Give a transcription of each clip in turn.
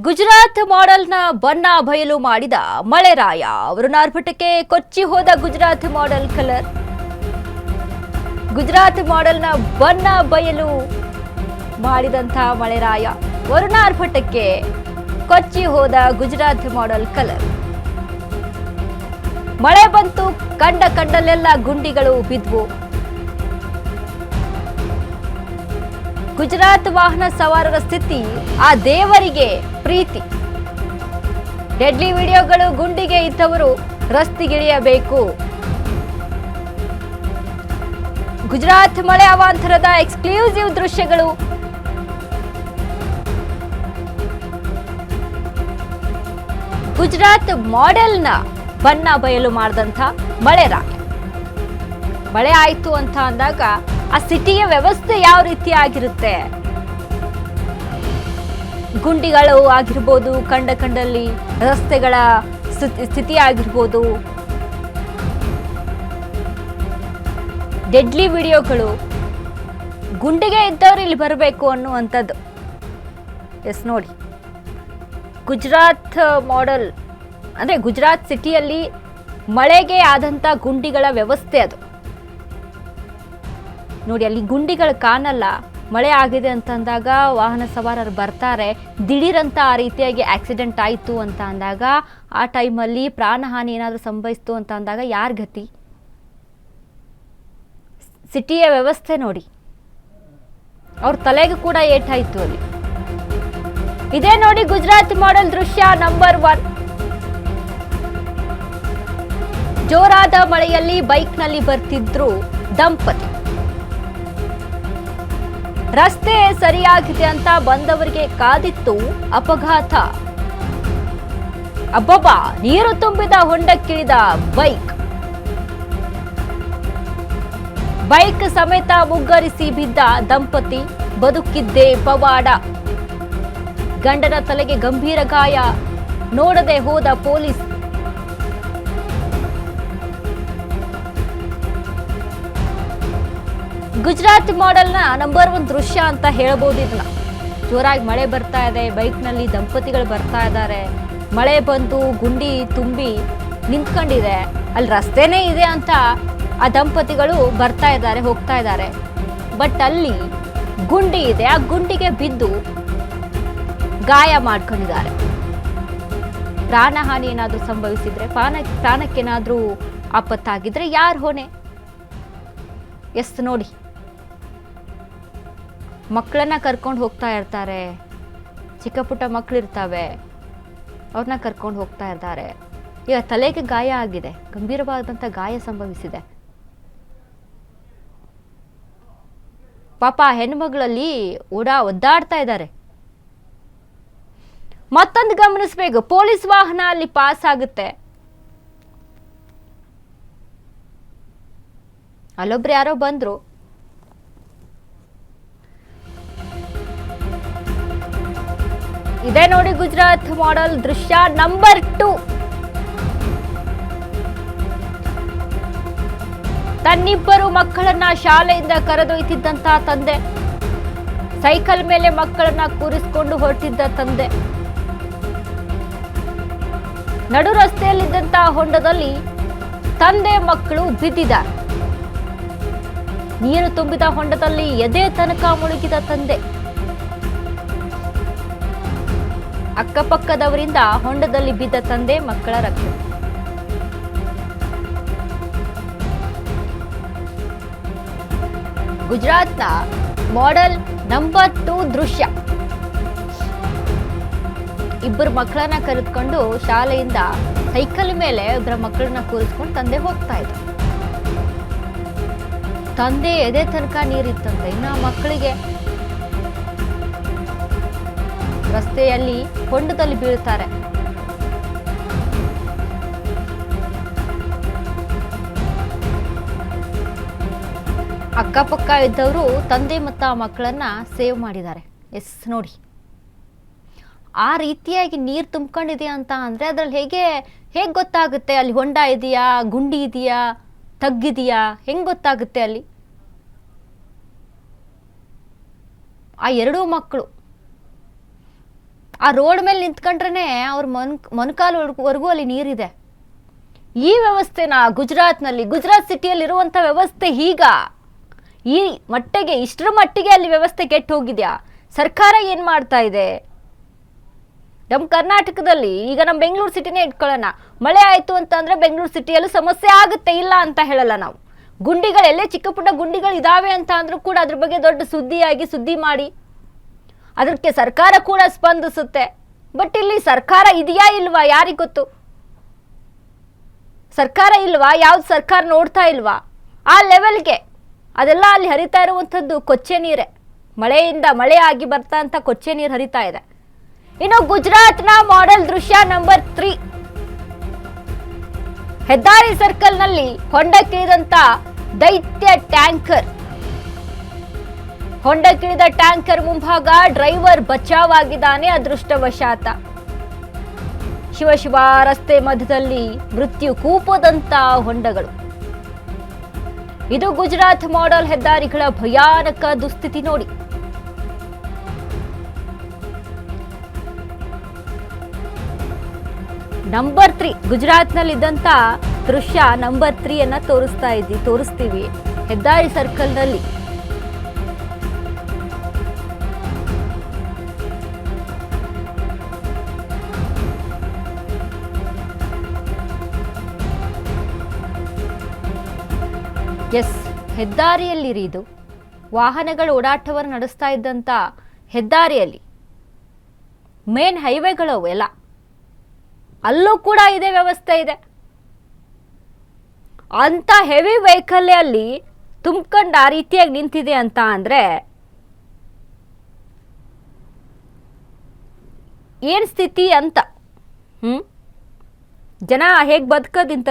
ಗುಜರಾತ್ ಮಾಡೆಲ್ನ ಬಣ್ಣ ಬಯಲು ಮಾಡಿದ ಮಳೆರಾಯ ವರುಣಾರ್ಭಟಕ್ಕೆ ಕೊಚ್ಚಿ ಹೋದ ಗುಜರಾತ್ ಮಾಡೆಲ್ ಕಲರ್. ಗುಜರಾತ್ ಮಾಡೆಲ್ನ ಬಣ್ಣ ಬಯಲು ಮಾಡಿದಂಥ ಮಳೆರಾಯ ವರುಣಾರ್ಭಟಕ್ಕೆ ಕೊಚ್ಚಿ ಹೋದ ಗುಜರಾತ್ ಮಾಡೆಲ್ ಕಲರ್. ಮಳೆ ಬಂತು, ಕಂಡಲ್ಲೆಲ್ಲ ಗುಂಡಿಗಳು ಬಿದ್ವು. ಗುಜರಾತ್ ವಾಹನ ಸವಾರರ ಸ್ಥಿತಿ ಆ ದೇವರಿಗೆ ಪ್ರೀತಿ. ಡೆಡ್ಲಿ ವಿಡಿಯೋಗಳು, ಗುಂಡಿಗೆ ಇದ್ದವರು ರಸ್ತೆಗಿಳಿಯಬೇಕು. ಗುಜರಾತ್ ಮಳೆ ಅವಾಂತರದ ಎಕ್ಸ್ಕ್ಲೂಸಿವ್ ದೃಶ್ಯಗಳು. ಗುಜರಾತ್ ಮಾಡೆಲ್ನ ಬಣ್ಣ ಬಯಲು ಮಾಡಿದಂಥ ಮಳೆರಾಯ. ಮಳೆ ಆಯ್ತು ಅಂತ ಅಂದಾಗ ಆ ಸಿಟಿಯ ವ್ಯವಸ್ಥೆ ಯಾವ ರೀತಿ ಆಗಿರುತ್ತೆ, ಗುಂಡಿಗಳು ಆಗಿರ್ಬೋದು, ಕಂಡಲ್ಲಿ ರಸ್ತೆಗಳ ಸ್ಥಿತಿ ಆಗಿರ್ಬೋದು, ಡೆಡ್ಲಿ ವಿಡಿಯೋಗಳು, ಗುಂಡಿಗೆ ಇದ್ದವ್ರು ಇಲ್ಲಿ ಬರಬೇಕು ಅನ್ನುವಂಥದ್ದು. ಎಸ್ ನೋಡಿ, ಗುಜರಾತ್ ಮಾಡೆಲ್ ಅಂದರೆ ಗುಜರಾತ್ ಸಿಟಿಯಲ್ಲಿ ಮಳೆಗೆ ಆದಂಥ ಗುಂಡಿಗಳ ವ್ಯವಸ್ಥೆ ಅದು. ನೋಡಿ, ಅಲ್ಲಿ ಗುಂಡಿಗಳು ಕಾಣಲ್ಲ. ಮಳೆ ಆಗಿದೆ ಅಂತ ಅಂದಾಗ ವಾಹನ ಸವಾರರು ಬರ್ತಾರೆ. ದಿಢೀರಂತ ಆ ರೀತಿಯಾಗಿ ಆಕ್ಸಿಡೆಂಟ್ ಆಯಿತು ಅಂತ ಅಂದಾಗ, ಆ ಟೈಮಲ್ಲಿ ಪ್ರಾಣಹಾನಿ ಏನಾದರೂ ಸಂಭವಿಸ್ತು ಅಂತ ಅಂದಾಗ ಯಾರ ಗತಿ? ಸಿಟಿಯ ವ್ಯವಸ್ಥೆ ನೋಡಿ, ಅವ್ರ ತಲೆಗೆ ಕೂಡ ಏಟಾಯಿತು ಅಲ್ಲಿ. ಇದೇ ನೋಡಿ ಗುಜರಾತ್ ಮಾಡೆಲ್ ದೃಶ್ಯ ನಂಬರ್ 1. ಜೋರಾದ ಮಳೆಯಲ್ಲಿ ಬೈಕ್ನಲ್ಲಿ ಬರ್ತಿದ್ರು ದಂಪತಿ. ರಸ್ತೆ ಸರಿಯಾಗಿದೆ ಅಂತ ಬಂದವರಿಗೆ ಕಾದಿತ್ತು ಅಪಘಾತ. ಅಬ್ಬಬ್ಬಾ, ನೀರು ತುಂಬಿದ ಹೊಂಡಕ್ಕಿಳಿದ ಬೈಕ್ ಸಮೇತ ಮುಗ್ಗರಿಸಿ ಬಿದ್ದ ದಂಪತಿ ಬದುಕಿದ್ದೇ ಪವಾಡ. ಗಂಡನ ತಲೆಗೆ ಗಂಭೀರ ಗಾಯ, ನೋಡದೆ ಹೋದ ಪೊಲೀಸ್. ಗುಜರಾತ್ ಮಾಡೆಲ್ನ ನಂಬರ್ 1 ದೃಶ್ಯ ಅಂತ ಹೇಳ್ಬೋದು ಇದನ್ನ. ಜೋರಾಗಿ ಮಳೆ ಬರ್ತಾ ಇದೆ, ಬೈಕ್ನಲ್ಲಿ ದಂಪತಿಗಳು ಬರ್ತಾ ಇದ್ದಾರೆ. ಮಳೆ ಬಂದು ಗುಂಡಿ ತುಂಬಿ ನಿಂತ್ಕೊಂಡಿದೆ. ಅಲ್ಲಿ ರಸ್ತೆನೇ ಇದೆ ಅಂತ ಆ ದಂಪತಿಗಳು ಬರ್ತಾ ಇದ್ದಾರೆ, ಹೋಗ್ತಾ ಇದ್ದಾರೆ. ಬಟ್ ಅಲ್ಲಿ ಗುಂಡಿ ಇದೆ, ಆ ಗುಂಡಿಗೆ ಬಿದ್ದು ಗಾಯ ಮಾಡ್ಕೊಂಡಿದ್ದಾರೆ. ಪ್ರಾಣಹಾನಿ ಏನಾದರೂ ಸಂಭವಿಸಿದ್ರೆ, ಪ್ರಾಣಕ್ಕೇನಾದರೂ ಆಪತ್ತಾಗಿದ್ರೆ ಯಾರು ಹೊಣೆ? ಎಸ್ ನೋಡಿ, ಮಕ್ಕಳನ್ನ ಕರ್ಕೊಂಡು ಹೋಗ್ತಾ ಇರ್ತಾರೆ, ಚಿಕ್ಕ ಪುಟ್ಟ ಮಕ್ಕಳಿರ್ತಾವೆ, ಅವ್ರನ್ನ ಕರ್ಕೊಂಡು ಹೋಗ್ತಾ ಇರ್ತಾರೆ. ಈಗ ತಲೆಗೆ ಗಾಯ ಆಗಿದೆ, ಗಂಭೀರವಾದಂಥ ಗಾಯ ಸಂಭವಿಸಿದೆ. ಪಾಪ ಹೆಣ್ಮಗಳಲ್ಲಿ ಒದ್ದಾಡ್ತಾ ಇದ್ದಾರೆ. ಮತ್ತೊಂದು ಗಮನಿಸಬೇಕು, ಪೊಲೀಸ್ ವಾಹನ ಅಲ್ಲಿ ಪಾಸ್ ಆಗುತ್ತೆ. ಅಲ್ಲೊಬ್ರು ಯಾರೋ ಬಂದ್ರು, ಇದೇ ನೋಡಿ ಗುಜರಾತ್ ಮಾಡೆಲ್ ದೃಶ್ಯ ನಂಬರ್ 2. ತನ್ನಿಬ್ಬರು ಮಕ್ಕಳನ್ನ ಶಾಲೆಯಿಂದ ಕರೆದೊಯ್ತಿದ್ದಂತ ತಂದೆ, ಸೈಕಲ್ ಮೇಲೆ ಮಕ್ಕಳನ್ನ ಕೂರಿಸಿಕೊಂಡು ಹೊರಟಿದ್ದ ತಂದೆ, ನಡು ರಸ್ತೆಯಲ್ಲಿದ್ದಂತ ಹೊಂಡದಲ್ಲಿ ತಂದೆ ಮಕ್ಕಳು ಬಿದ್ದಿದ್ದಾರೆ. ನೀರು ತುಂಬಿದ ಹೊಂಡದಲ್ಲಿ ಎದೆ ತನಕ ಮುಳುಗಿದ ತಂದೆ. ಅಕ್ಕಪಕ್ಕದವರಿಂದ ಹೊಂಡದಲ್ಲಿ ಬಿದ್ದ ತಂದೆ ಮಕ್ಕಳ ರಕ್ಷಣೆ. ಗುಜರಾತ್ನ ಮಾಡೆಲ್ ನಂಬರ್ 2 ದೃಶ್ಯ. ಇಬ್ಬರು ಮಕ್ಕಳನ್ನ ಕರೆದುಕೊಂಡು ಶಾಲೆಯಿಂದ ಸೈಕಲ್ ಮೇಲೆ ಇಬ್ಬರ ಮಕ್ಕಳನ್ನ ಕೂರಿಸ್ಕೊಂಡು ತಂದೆ ಹೋಗ್ತಾ ಇದ್ರು. ತಂದೆ ಎದೆ ತನಕ ನೀರಿತ್ತಂತೆ. ಇನ್ನು ಮಕ್ಕಳಿಗೆ ರಸ್ತೆಯಲ್ಲಿ ಹೊಂಡದಲ್ಲಿ ಬೀಳ್ತಾರೆ. ಅಕ್ಕಪಕ್ಕ ಇದ್ದವರು ತಂದೆ ಮತ್ತು ಆ ಮಕ್ಕಳನ್ನ ಸೇವ್ ಮಾಡಿದ್ದಾರೆ. ಎಸ್ ನೋಡಿ, ಆ ರೀತಿಯಾಗಿ ನೀರು ತುಂಬ್ಕೊಂಡಿದೆಯಾ ಅಂತ ಅಂದರೆ ಅದ್ರಲ್ಲಿ ಹೇಗೆ ಗೊತ್ತಾಗುತ್ತೆ? ಅಲ್ಲಿ ಹೊಂಡ ಇದೆಯಾ, ಗುಂಡಿ ಇದೆಯಾ, ತಗ್ಗಿದೆಯಾ, ಹೆಂಗೆ ಗೊತ್ತಾಗುತ್ತೆ ಅಲ್ಲಿ? ಆ ಎರಡೂ ಮಕ್ಕಳು ಆ ರೋಡ್ ಮೇಲೆ ನಿಂತ್ಕೊಂಡ್ರೆ ಅವ್ರ ಮೊಣಕಾಲ್ವರೆಗೂ ಅಲ್ಲಿ ನೀರಿದೆ. ಈ ವ್ಯವಸ್ಥೆನ ಗುಜರಾತ್ ಸಿಟಿಯಲ್ಲಿ ಇರುವಂಥ ವ್ಯವಸ್ಥೆ ಈ ಮಟ್ಟಿಗೆ ಇಷ್ಟರ ಮಟ್ಟಿಗೆ ಅಲ್ಲಿ ವ್ಯವಸ್ಥೆ ಕೆಟ್ಟು ಹೋಗಿದ್ಯಾ? ಸರ್ಕಾರ ಏನು ಮಾಡ್ತಾ ಇದೆ? ನಮ್ಮ ಕರ್ನಾಟಕದಲ್ಲಿ ಈಗ ನಮ್ಮ ಬೆಂಗಳೂರು ಸಿಟಿನೇ ಇಟ್ಕೊಳ್ಳೋಣ, ಮಳೆ ಆಯಿತು ಅಂತಂದರೆ ಬೆಂಗಳೂರು ಸಿಟಿಯಲ್ಲೂ ಸಮಸ್ಯೆ ಆಗುತ್ತೆ, ಇಲ್ಲ ಅಂತ ಹೇಳಲ್ಲ ನಾವು. ಗುಂಡಿಗಳೆಲ್ಲೇ ಚಿಕ್ಕ ಪುಟ್ಟ ಗುಂಡಿಗಳು ಇದ್ದಾವೆ ಅಂತ ಅಂದರೂ ಕೂಡ ಅದ್ರ ಬಗ್ಗೆ ದೊಡ್ಡ ಸುದ್ದಿ ಮಾಡಿ ಅದಕ್ಕೆ ಸರ್ಕಾರ ಕೂಡ ಸ್ಪಂದಿಸುತ್ತೆ. ಬಟ್ ಇಲ್ಲಿ ಸರ್ಕಾರ ಇದೆಯಾ ಇಲ್ವಾ ಯಾರಿಗೆ ಗೊತ್ತು? ಸರ್ಕಾರ ಇಲ್ವಾ? ಯಾವ್ದು ಸರ್ಕಾರ ನೋಡ್ತಾ ಇಲ್ವಾ? ಆ ಲೆವೆಲ್ಗೆ ಅದೆಲ್ಲ ಅಲ್ಲಿ ಹರಿತಾ ಇರುವಂಥದ್ದು ಕೊಚ್ಚೆ ನೀರೇ. ಮಳೆ ಆಗಿ ಬರ್ತಾ ಅಂತ ಕೊಚ್ಚೆ ನೀರು ಹರಿತಾ ಇದೆ. ಇನ್ನು ಗುಜರಾತ್ನ ಮಾಡೆಲ್ ದೃಶ್ಯ ನಂಬರ್ 3, ಹೆದ್ದಾರಿ ಸರ್ಕಲ್ನಲ್ಲಿ ಹೊಂಡಕ್ಕಿಳಿದಂತ ದೈತ್ಯ ಟ್ಯಾಂಕರ್. ಹೊಂಡಕ್ಕಿಳಿದ ಟ್ಯಾಂಕರ್ ಮುಂಭಾಗ ಡ್ರೈವರ್ ಬಚಾವಾಗಿದ್ದಾನೆ ಅದೃಷ್ಟವಶಾತ. ಶಿವ ರಸ್ತೆ ಮಧ್ಯದಲ್ಲಿ ಮೃತ್ಯು ಕೂಪದಂತ ಹೊಂಡಗಳು. ಇದು ಗುಜರಾತ್ ಮಾಡೆಲ್ ಹೆದ್ದಾರಿಗಳ ಭಯಾನಕ ದುಸ್ಥಿತಿ ನೋಡಿ. ನಂಬರ್ 3 ಗುಜರಾತ್ನಲ್ಲಿದ್ದಂಥ ದೃಶ್ಯ ನಂಬರ್ 3 ಅನ್ನ ತೋರಿಸ್ತೀವಿ ಹೆದ್ದಾರಿ ಸರ್ಕಲ್ನಲ್ಲಿ. ಎಸ್, ಹೆದ್ದಾರಿಯಲ್ಲಿ ಇದು ವಾಹನಗಳು ಓಡಾಟವನ್ನು ನಡೆಸ್ತಾ ಇದ್ದಂಥ ಹೆದ್ದಾರಿಯಲ್ಲಿ ಮೇನ್ ಹೈವೇಗಳು ಎಲ್ಲ, ಅಲ್ಲೂ ಕೂಡ ಇದೇ ವ್ಯವಸ್ಥೆ ಇದೆ. ಅಂತ ಹೆವಿ ವೆಹಿಕಲ್ ಅಲ್ಲಿ ತುಂಬಿಕೊಂಡು ಆ ರೀತಿಯಾಗಿ ನಿಂತಿದೆ ಅಂತ ಅಂದ್ರೆ ಏನ್ ಸ್ಥಿತಿ ಅಂತ. ಜನ ಹೇಗೆ ಬದುಕೋದು ಇಂಥ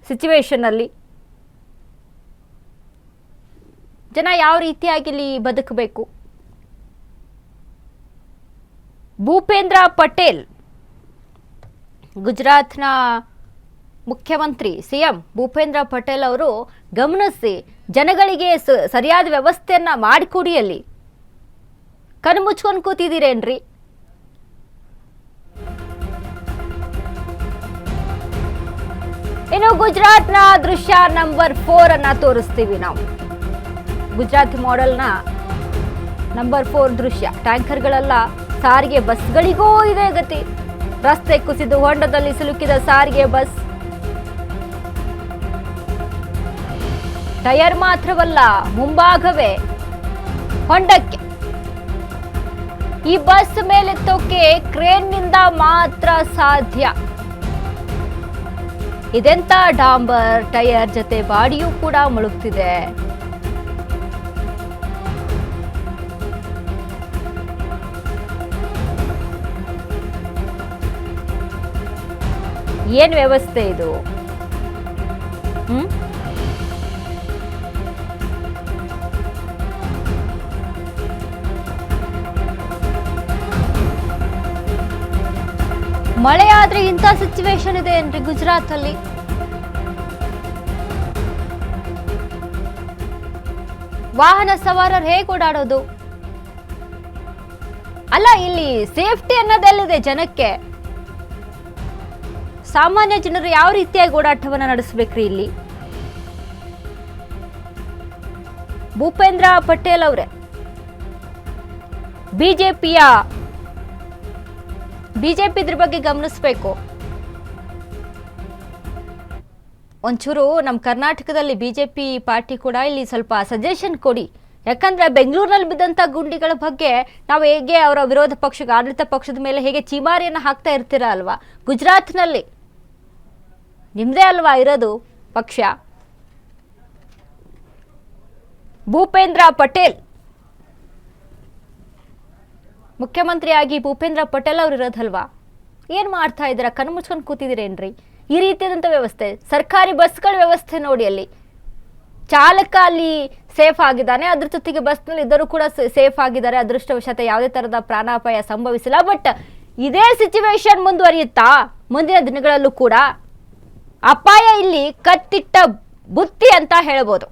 ಸಿಚುವೇಶನ್ ಅಲ್ಲಿ? ಜನ ಯಾವ ರೀತಿಯಾಗಿ ಇಲ್ಲಿ ಬದುಕಬೇಕು? ಭೂಪೇಂದ್ರ ಪಟೇಲ್, ಗುಜರಾತ್ನ ಮುಖ್ಯಮಂತ್ರಿ ಸಿಎಂ ಭೂಪೇಂದ್ರ ಪಟೇಲ್ ಅವರು ಗಮನಿಸಿ ಜನಗಳಿಗೆ ಸರಿಯಾದ ವ್ಯವಸ್ಥೆಯನ್ನ ಮಾಡಿಕೊಡಿ. ಅಲ್ಲಿ ಕಣ್ಣು ಮುಚ್ಕೊಂಡು ಕೂತಿದ್ದೀರೇನ್ರಿ? ಇನ್ನು ಗುಜರಾತ್ನ ದೃಶ್ಯ ನಂಬರ್ 4 ಅನ್ನ ತೋರಿಸ್ತೀವಿ ನಾವು. ಗುಜರಾತ್ ಮಾಡೆಲ್ನ ನಂಬರ್ 4 ದೃಶ್ಯ. ಟ್ಯಾಂಕರ್ಗಳೆಲ್ಲ ಸಾರಿಗೆ ಬಸ್ಗಳಿಗೂ ಇದೆ ಗತಿ. ರಸ್ತೆ ಕುಸಿದು ಹೊಂಡದಲ್ಲಿ ಸಿಲುಕಿದ ಸಾರಿಗೆ ಬಸ್. ಟೈರ್ ಮಾತ್ರವಲ್ಲ, ಮುಂಭಾಗವೇ ಹೊಂಡಕ್ಕೆ. ಈ ಬಸ್ ಮೇಲೆತ್ತೋಕೆ ಕ್ರೇನ್ನಿಂದ ಮಾತ್ರ ಸಾಧ್ಯ. ಇದೆಂತ ಡಾಂಬರ್ ಟೈರ್ ಜೊತೆ ಬಾಡಿಯೂ ಕೂಡ ಮುಳುಗ್ತಿದೆ. ಏನ್ ವ್ಯವಸ್ಥೆ ಇದು? ಮಳೆ ಆದ್ರೆ ಇಂಥ ಸಿಚುವೇಶನ್ ಇದೆ ಏನ್ರಿ ಗುಜರಾತ್ ಅಲ್ಲಿ? ವಾಹನ ಸವಾರರು ಹೇಗೆ ಓಡಾಡೋದು? ಅಲ್ಲ, ಇಲ್ಲಿ ಸೇಫ್ಟಿ ಅನ್ನೋದೆಲ್ಲಿದೆ ಜನಕ್ಕೆ? ಸಾಮಾನ್ಯ ಜನರು ಯಾವ ರೀತಿಯಾಗಿ ಓಡಾಟವನ್ನು ನಡೆಸಬೇಕ್ರಿ ಇಲ್ಲಿ? ಭೂಪೇಂದ್ರ ಪಟೇಲ್ ಅವರೇ, ಬಿಜೆಪಿ ಇದ್ರ ಬಗ್ಗೆ ಗಮನಿಸಬೇಕು. ಒಂಚೂರು ನಮ್ಮ ಕರ್ನಾಟಕದಲ್ಲಿ ಬಿಜೆಪಿ ಪಾರ್ಟಿ ಕೂಡ ಇಲ್ಲಿ ಸ್ವಲ್ಪ ಸಜೆಷನ್ ಕೊಡಿ. ಯಾಕಂದ್ರೆ ಬೆಂಗಳೂರಿನಲ್ಲಿ ಬಿದ್ದಂಥ ಗುಂಡಿಗಳ ಬಗ್ಗೆ ನಾವು ಹೇಗೆ ಅವರ ವಿರೋಧ ಪಕ್ಷಕ್ಕೆ, ಆಡಳಿತ ಪಕ್ಷದ ಮೇಲೆ ಹೇಗೆ ಚೀಮಾರಿಯನ್ನು ಹಾಕ್ತಾ ಇರ್ತೀರಾ ಅಲ್ವಾ? ಗುಜರಾತ್ನಲ್ಲಿ ನಿಮ್ದೇ ಅಲ್ವಾ ಇರೋದು ಪಕ್ಷ. ಭೂಪೇಂದ್ರ ಪಟೇಲ್ ಮುಖ್ಯಮಂತ್ರಿಯಾಗಿ ಭೂಪೇಂದ್ರ ಪಟೇಲ್ ಅವರು ಇರೋದಲ್ವಾ? ಏನು ಮಾಡ್ತಾ ಇದ್ದೀರಾ? ಕಣ್ಣು ಮುಚ್ಕೊಂಡು ಕೂತಿದ್ದೀರೇನ್ರಿ? ಈ ರೀತಿಯಾದಂಥ ವ್ಯವಸ್ಥೆ, ಸರ್ಕಾರಿ ಬಸ್ಗಳ ವ್ಯವಸ್ಥೆ ನೋಡಿ. ಅಲ್ಲಿ ಚಾಲಕ ಅಲ್ಲಿ ಸೇಫ್ ಆಗಿದ್ದಾನೆ, ಅದ್ರ ಜೊತೆಗೆ ಬಸ್ನಲ್ಲಿ ಇದ್ದರೂ ಕೂಡ ಸೇಫ್ ಆಗಿದ್ದಾರೆ. ಅದೃಷ್ಟವಶಾತ್ ಯಾವುದೇ ಥರದ ಪ್ರಾಣಾಪಾಯ ಸಂಭವಿಸಿಲ್ಲ. ಬಟ್ ಇದೇ ಸಿಚುವೇಶನ್ ಮುಂದುವರಿಯುತ್ತಾ ಮುಂದಿನ ದಿನಗಳಲ್ಲೂ ಕೂಡ? ಅಪಾಯ ಇಲ್ಲಿ ಕತ್ತಿಟ್ಟ ಬುತ್ತಿ ಅಂತ ಹೇಳ್ಬೋದು.